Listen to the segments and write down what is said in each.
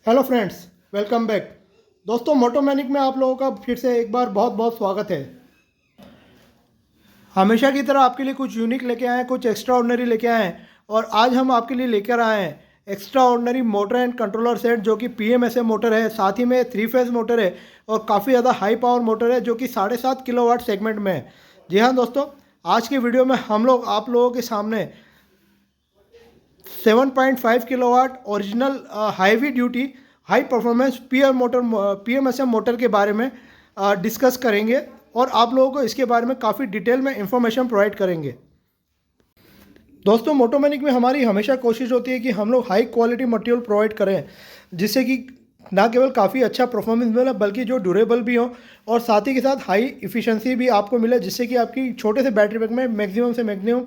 Hello friends, welcome back. दोस्तों, मोटोमैनिक में आप लोगों का फिर से एक बार बहुत बहुत स्वागत है। हमेशा की तरह आपके लिए कुछ यूनिक लेके आए हैं, कुछ एक्स्ट्रा ऑर्डनरी लेके आए हैं। और आज हम आपके लिए लेकर आए हैं extra ordinary motor and controller set, जो कि PMSM मोटर है, साथ ही में 3 फेज़ मोटर है और काफ़ी ज़्यादा हाई पावर मोटर है, जो कि 7.5 किलोवाट सेगमेंट में है। जी हाँ दोस्तों, आज की वीडियो में हम लोग आप लोगों के सामने 7.5 kilowatt original heavy duty high performance PMSM motor के बारे में डिस्कस करेंगे और आप लोगों को इसके बारे में काफ़ी डिटेल में इंफॉर्मेशन प्रोवाइड करेंगे। दोस्तों, मोटोमैनिक में हमारी हमेशा कोशिश होती है कि हम लोग हाई क्वालिटी मटेरियल प्रोवाइड करें, जिससे कि ना केवल काफ़ी अच्छा परफॉर्मेंस मिले बल्कि जो ड्यूरेबल भी हो और साथ ही के साथ हाई इफ़िशियंसी भी आपको मिले, जिससे कि आपकी छोटे से बैटरी पैक में मैक्सिमम से मैक्सिमम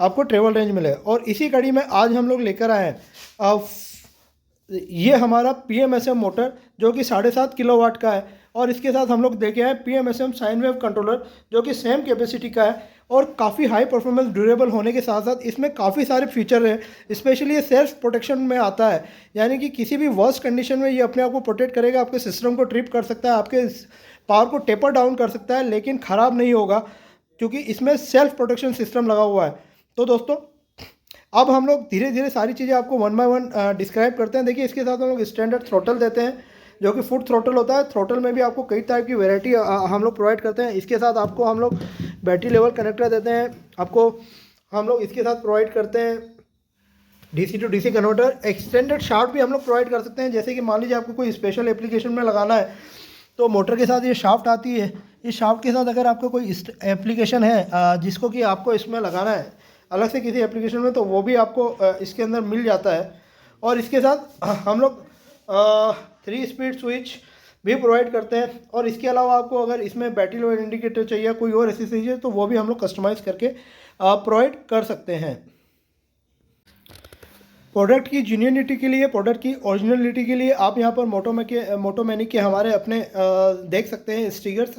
आपको ट्रेवल रेंज मिले। और इसी कड़ी में आज हम लोग लेकर आए हैं ये हमारा PMSM मोटर, जो कि 7.5 किलोवाट का है। और इसके साथ हम लोग देखे हैं PMSM साइन वेव कंट्रोलर, जो कि सेम कैपेसिटी का है और काफ़ी हाई परफॉर्मेंस ड्यूरेबल होने के साथ साथ इसमें काफ़ी सारे फीचर हैं। स्पेशली ये सेल्फ प्रोटेक्शन में आता है, यानी कि किसी भी वर्स्ट कंडीशन में ये अपने आप को प्रोटेक्ट करेगा। आपके सिस्टम को ट्रिप कर सकता है, आपके पावर को टेपर डाउन कर सकता है, लेकिन ख़राब नहीं होगा क्योंकि इसमें सेल्फ प्रोटेक्शन सिस्टम लगा हुआ है। तो दोस्तों, अब हम लोग धीरे धीरे सारी चीज़ें आपको वन बाय वन डिस्क्राइब करते हैं। देखिए, इसके साथ हम लोग स्टैंडर्ड थ्रोटल देते हैं, जो कि फुट थ्रोटल होता है। थ्रोटल में भी आपको कई टाइप की वैरायटी हम लोग प्रोवाइड करते हैं। इसके साथ आपको हम लोग बैटरी लेवल कनेक्टर देते हैं। आपको हम लोग इसके साथ प्रोवाइड करते हैं DC to DC converter. Extended shaft भी हम लोग प्रोवाइड कर सकते हैं, जैसे कि मान लीजिए आपको कोई स्पेशल एप्लीकेशन में लगाना है तो मोटर के साथ ये शाफ्ट आती है। इस शाफ्ट के साथ अगर आपको कोई एप्लीकेशन है जिसको कि आपको इसमें लगाना है अलग से किसी एप्लीकेशन में, तो वो भी आपको इसके अंदर मिल जाता है। और इसके साथ हम लोग 3 स्पीड स्विच भी प्रोवाइड करते हैं। और इसके अलावा आपको अगर इसमें बैटरी लोड इंडिकेटर चाहिए, कोई और ऐसी चीज़ है, तो वो भी हम लोग कस्टमाइज़ करके प्रोवाइड कर सकते हैं। प्रोडक्ट की जेन्युइनिटी के लिए, प्रोडक्ट की ओरिजिनलिटी के लिए आप यहाँ पर मोटोमैनिक के हमारे अपने देख सकते हैं स्टिकर्स,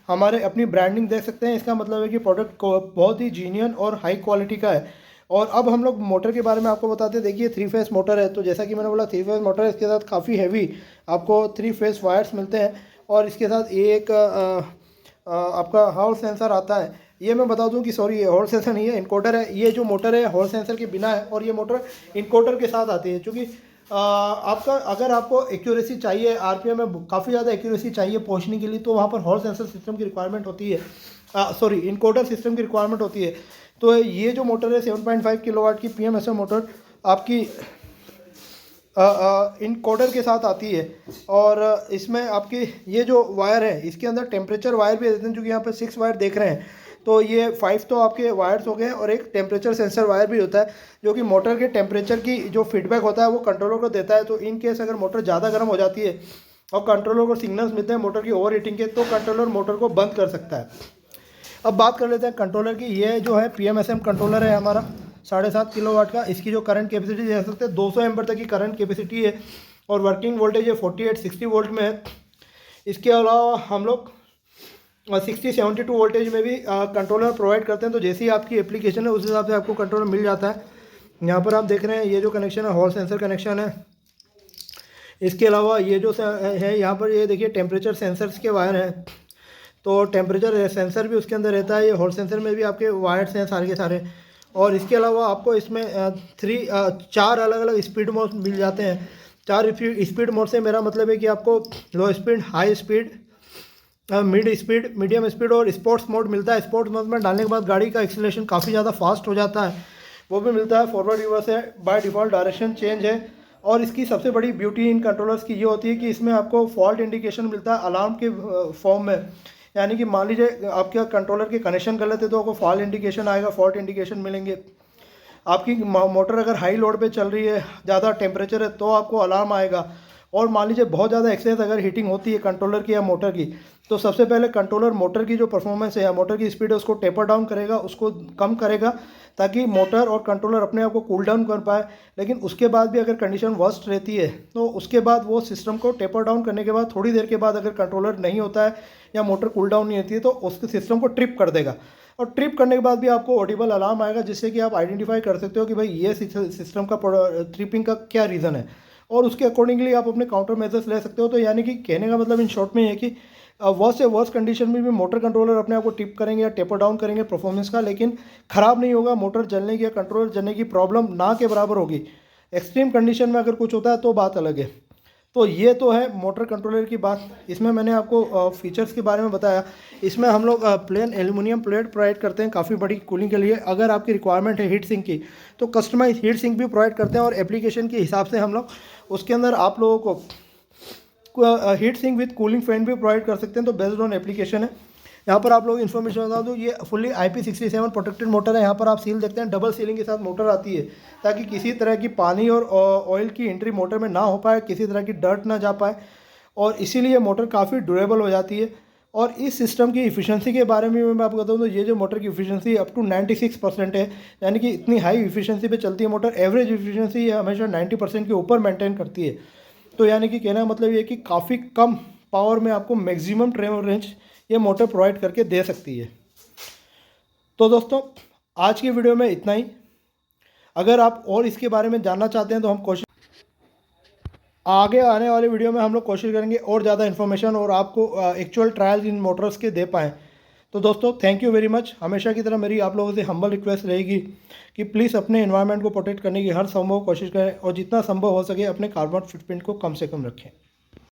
हमारे अपनी ब्रांडिंग देख सकते हैं। इसका मतलब है कि प्रोडक्ट को बहुत ही जेन्युइन और हाई क्वालिटी का है। और अब हम लोग मोटर के बारे में आपको बताते हैं। देखिए, 3 फेज़ मोटर है, तो जैसा कि मैंने बोला 3 फेज़ मोटर है। इसके साथ काफ़ी हैवी आपको 3 फेज़ वायर्स मिलते हैं और इसके साथ एक आपका हॉल सेंसर आता है। ये मैं बता दूं कि सॉरी, ये हॉल सेंसर नहीं है, इनकोडर है। ये जो मोटर है हॉल सेंसर के बिना है और ये मोटर इनकोडर के साथ आती है। क्योंकि आपका अगर आपको एक्यूरेसी चाहिए, RPM में काफ़ी ज़्यादा एक्यूरेसी चाहिए पहुंचने के लिए, तो वहाँ पर हॉल सेंसर सिस्टम की रिक्वायरमेंट होती है, सॉरी इनकोडर सिस्टम की रिक्वायरमेंट होती है। तो ये जो मोटर है 7.5 किलोवाट की PMSM मोटर आपकी इनकोडर के साथ आती है। और इसमें आपकी ये जो वायर है, इसके अंदर टेम्परेचर वायर भी देते हैं, जो कि यहाँ पर 6 वायर देख रहे हैं। तो ये 5 तो आपके वायर्स हो गए और एक टेम्परेचर सेंसर वायर भी होता है, जो कि मोटर के टेम्परेचर की जो फीडबैक होता है वो कंट्रोलर को देता है। तो इन केस अगर मोटर ज़्यादा गर्म हो जाती है और कंट्रोलर को सिग्नल्स मिलते हैं मोटर की ओवर हीटिंग के, तो कंट्रोलर मोटर को बंद कर सकता है। अब बात कर लेते हैं कंट्रोलर की। ये जो है PMSM कंट्रोलर है हमारा 7.5 किलोवाट का। इसकी जो करंट कैपेसिटी देख सकते हैं 200 एम्पर तक की करंट कैपेसिटी है और वर्किंग वोल्टेज है 48-60 वोल्ट में है। इसके अलावा हम लोग 60-72 वोल्टेज में भी कंट्रोलर प्रोवाइड करते हैं। तो जैसी आपकी एप्लीकेशन है उस हिसाब से आपको कंट्रोलर मिल जाता है। यहाँ पर आप देख रहे हैं ये जो कनेक्शन है हॉल सेंसर कनेक्शन है। इसके अलावा ये जो है यहाँ पर ये देखिए टेम्परेचर सेंसर्स के वायर हैं, तो टेम्परेचर सेंसर भी उसके अंदर रहता है। ये हॉल सेंसर में भी आपके वायर्स हैं सारे के सारे। और इसके अलावा आपको इसमें 4 अलग अलग स्पीड मोड मिल जाते हैं। 4 स्पीड मोड से मेरा मतलब है कि आपको लो speed, high speed, mid speed, medium speed और स्पोर्ट्स मोड मिलता है। स्पोर्ट्स मोड में डालने के बाद गाड़ी का एक्सीलरेशन काफ़ी ज़्यादा फास्ट हो जाता है, वो भी मिलता है। फॉरवर्ड रिवर्स है, बाय डिफ़ॉल्ट डायरेक्शन चेंज है। और इसकी सबसे बड़ी ब्यूटी इन कंट्रोलर्स की ये होती है कि इसमें आपको फॉल्ट इंडिकेशन मिलता है अलार्म के फॉर्म में। यानी कि मान लीजिए आपके कंट्रोलर के कनेक्शन गलत है तो आपको फॉल्ट इंडिकेशन आएगा, फॉल्ट इंडिकेशन मिलेंगे। आपकी मोटर अगर हाई लोड पे चल रही है, ज़्यादा टेम्परेचर है, तो आपको अलार्म आएगा। और मान लीजिए बहुत ज़्यादा एक्सेस अगर हीटिंग होती है कंट्रोलर की या मोटर की, तो सबसे पहले कंट्रोलर मोटर की जो परफॉर्मेंस है या मोटर की स्पीड है उसको टेपर डाउन करेगा, उसको कम करेगा, ताकि मोटर और कंट्रोलर अपने आप को कूल डाउन कर पाए। लेकिन उसके बाद भी अगर कंडीशन वर्स्ट रहती है तो उसके बाद वो सिस्टम को टेपर डाउन करने के बाद थोड़ी देर के बाद अगर कंट्रोलर नहीं होता है या मोटर कूल डाउन नहीं होती है, तो उसके सिस्टम को ट्रिप कर देगा। और ट्रिप करने के बाद भी आपको ऑडिबल अलार्म आएगा, जिससे कि आप आइडेंटिफाई कर सकते हो कि भाई ये सिस्टम का ट्रिपिंग का क्या रीज़न है। और उसके अकॉर्डिंगली आप अपने काउंटर मेजर्स ले सकते हो। तो यानी कि कहने का मतलब इन शॉर्ट में ये है कि वर्स्ट से वर्स्ट कंडीशन में भी मोटर कंट्रोलर अपने आप को टिप करेंगे या टेपर डाउन करेंगे परफॉर्मेंस का, लेकिन ख़राब नहीं होगा, मोटर जलने की या कंट्रोलर जलने की प्रॉब्लम ना के बराबर होगी। एक्सट्रीम कंडीशन में अगर कुछ होता है तो बात अलग है। तो ये तो है मोटर कंट्रोलर की बात। इसमें मैंने आपको फीचर्स के बारे में बताया। इसमें हम लोग प्लेन एल्युमिनियम प्लेट प्रोवाइड करते हैं काफ़ी बड़ी कूलिंग के लिए। अगर आपकी रिक्वायरमेंट है हीट सिंक की तो कस्टमाइज हीट सिंक भी प्रोवाइड करते हैं, और एप्लीकेशन के हिसाब से हम लोग उसके अंदर आप लोगों को heat sync with cooling fan भी प्रोवाइड कर सकते हैं। तो बेस्ड ऑन एप्लीकेशन है। यहाँ पर आप लोग इन्फॉर्मेशन बता दूँ, ये फुल्ली IP67 प्रोटेक्टेड मोटर है। यहाँ पर आप सील देखते हैं, डबल सीलिंग के साथ मोटर आती है, ताकि किसी तरह की पानी और ऑयल की एंट्री मोटर में ना हो पाए, किसी तरह की डर्ट ना जा पाए, और इसीलिए मोटर काफ़ी ड्यूरेबल हो जाती है। और इस सिस्टम की इफिशिएंसी के बारे में मैं आपको बताऊँ तो ये जो मोटर की इफिशिएंसी अप टू 96% है, यानी कि इतनी हाई इफिशिएंसी पे चलती है मोटर। एवरेज इफिशिएंसी ये हमेशा 90% के ऊपर मेंटेन करती है। तो यानी कि कहना मतलब ये कि काफ़ी कम पावर में आपको मैक्सिमम ट्रेवल रेंज ये मोटर प्रोवाइड करके दे सकती है। तो दोस्तों आज की वीडियो में इतना ही। अगर आप और इसके बारे में जानना चाहते हैं तो हम आगे आने वाले वीडियो में हम लोग कोशिश करेंगे और ज़्यादा इन्फॉर्मेशन और आपको एक्चुअल ट्रायल्स इन मोटर्स के दे पाएँ। तो दोस्तों थैंक यू वेरी मच। हमेशा की तरह मेरी आप लोगों से हम्बल रिक्वेस्ट रहेगी कि प्लीज़ अपने एनवायरनमेंट को प्रोटेक्ट करने की हर संभव कोशिश करें, और जितना संभव हो सके अपने कार्बन फुटप्रिंट को कम से कम रखें।